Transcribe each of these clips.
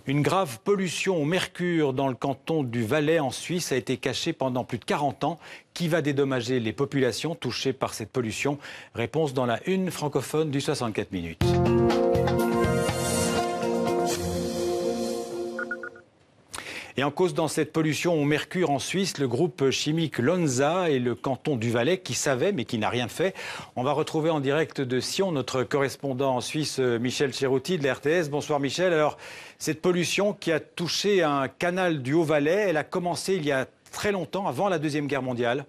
Une grave pollution au mercure dans le canton du Valais en Suisse a été cachée pendant plus de 40 ans. Qui va dédommager les populations touchées par cette pollution? Réponse dans la une francophone du 64 minutes. Et en cause dans cette pollution au mercure en Suisse, le groupe chimique Lonza et le canton du Valais qui savait mais qui n'a rien fait. On va retrouver en direct de Sion notre correspondant en Suisse, Michel Cherouti de la RTS. Bonsoir Michel. Alors, cette pollution qui a touché un canal du Haut-Valais, elle a commencé il y a très longtemps, avant la Deuxième Guerre mondiale.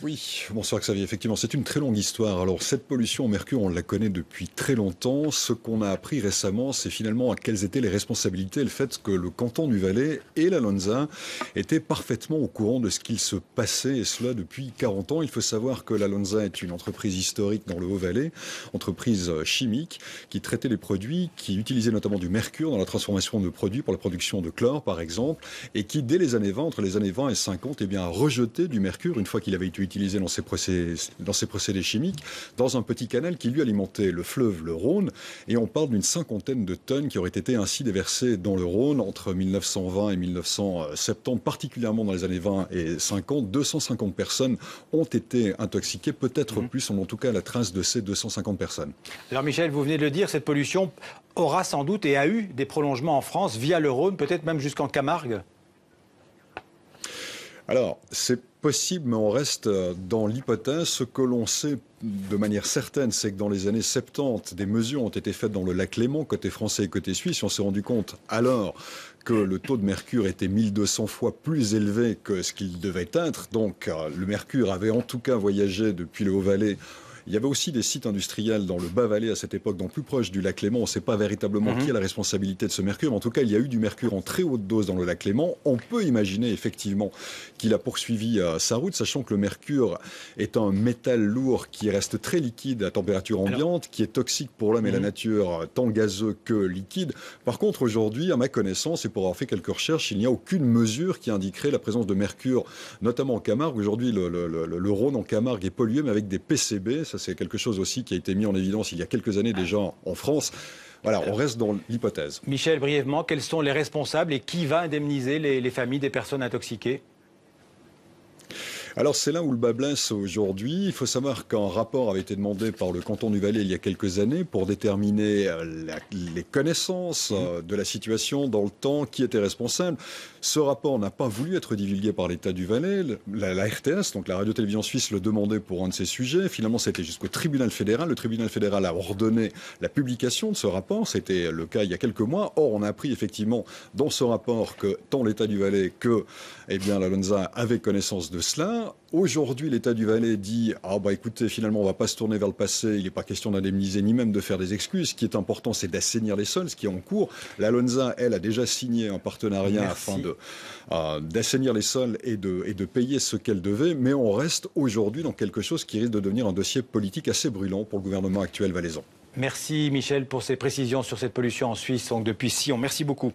Oui, bonsoir Xavier. Effectivement, c'est une très longue histoire. Alors, cette pollution au mercure, on la connaît depuis très longtemps. Ce qu'on a appris récemment, c'est finalement quelles étaient les responsabilités et le fait que le canton du Valais et la Lonza étaient parfaitement au courant de ce qu'il se passait, et cela depuis 40 ans. Il faut savoir que la Lonza est une entreprise historique dans le Haut-Valais, entreprise chimique, qui traitait les produits, qui utilisait notamment du mercure dans la transformation de produits pour la production de chlore, par exemple, et qui, dès les années 20, entre les années 20 et 50, a rejeté du mercure, une fois qu'il avait été utilisé dans ces procédés chimiques, dans un petit canal qui lui alimentait le fleuve, le Rhône, et on parle d'une cinquantaine de tonnes qui auraient été ainsi déversées dans le Rhône entre 1920 et 1970, particulièrement dans les années 20 et 50. 250 personnes ont été intoxiquées, peut-être plus, on a en tout cas la trace de ces 250 personnes. Alors Michel, vous venez de le dire, cette pollution aura sans doute et a eu des prolongements en France via le Rhône, peut-être même jusqu'en Camargue. Alors, c'est possible, mais on reste dans l'hypothèse. Ce que l'on sait de manière certaine, c'est que dans les années 70, des mesures ont été faites dans le lac Léman, côté français et côté suisse. On s'est rendu compte alors que le taux de mercure était 1200 fois plus élevé que ce qu'il devait être. Donc, le mercure avait en tout cas voyagé depuis le Haut-Valais. Il y avait aussi des sites industriels dans le Bas-Valais à cette époque, donc plus proche du lac Léman. On ne sait pas véritablement qui a la responsabilité de ce mercure. Mais en tout cas, il y a eu du mercure en très haute dose dans le lac Léman. On peut imaginer effectivement qu'il a poursuivi sa route, sachant que le mercure est un métal lourd qui reste très liquide à température ambiante, qui est toxique pour l'homme et la nature, tant gazeux que liquide. Par contre, aujourd'hui, à ma connaissance, et pour avoir fait quelques recherches, il n'y a aucune mesure qui indiquerait la présence de mercure, notamment en Camargue. Aujourd'hui, le Rhône en Camargue est pollué, mais avec des PCB. Ça, c'est quelque chose aussi qui a été mis en évidence il y a quelques années déjà en France. Voilà, on reste dans l'hypothèse. Michel, brièvement, quels sont les responsables et qui va indemniser les familles des personnes intoxiquées ? Alors c'est là où le bas blesse aujourd'hui. Il faut savoir qu'un rapport avait été demandé par le canton du Valais il y a quelques années pour déterminer les connaissances de la situation dans le temps, qui était responsable. Ce rapport n'a pas voulu être divulgué par l'État du Valais. La RTS, donc la radio-télévision suisse, le demandait pour un de ces sujets. Finalement, c'était jusqu'au tribunal fédéral. Le tribunal fédéral a ordonné la publication de ce rapport. C'était le cas il y a quelques mois. Or, on a appris effectivement dans ce rapport que tant l'État du Valais que la Lonza avaient connaissance de cela. Aujourd'hui, l'État du Valais dit « Ah bah écoutez, finalement, on ne va pas se tourner vers le passé, il n'est pas question d'indemniser ni même de faire des excuses. Ce qui est important, c'est d'assainir les sols, ce qui est en cours. » La Lonza, elle, a déjà signé un partenariat afin d'assainir les sols et de payer ce qu'elle devait. Mais on reste aujourd'hui dans quelque chose qui risque de devenir un dossier politique assez brûlant pour le gouvernement actuel valaisan. Merci Michel pour ces précisions sur cette pollution en Suisse, donc depuis Sion. Merci beaucoup.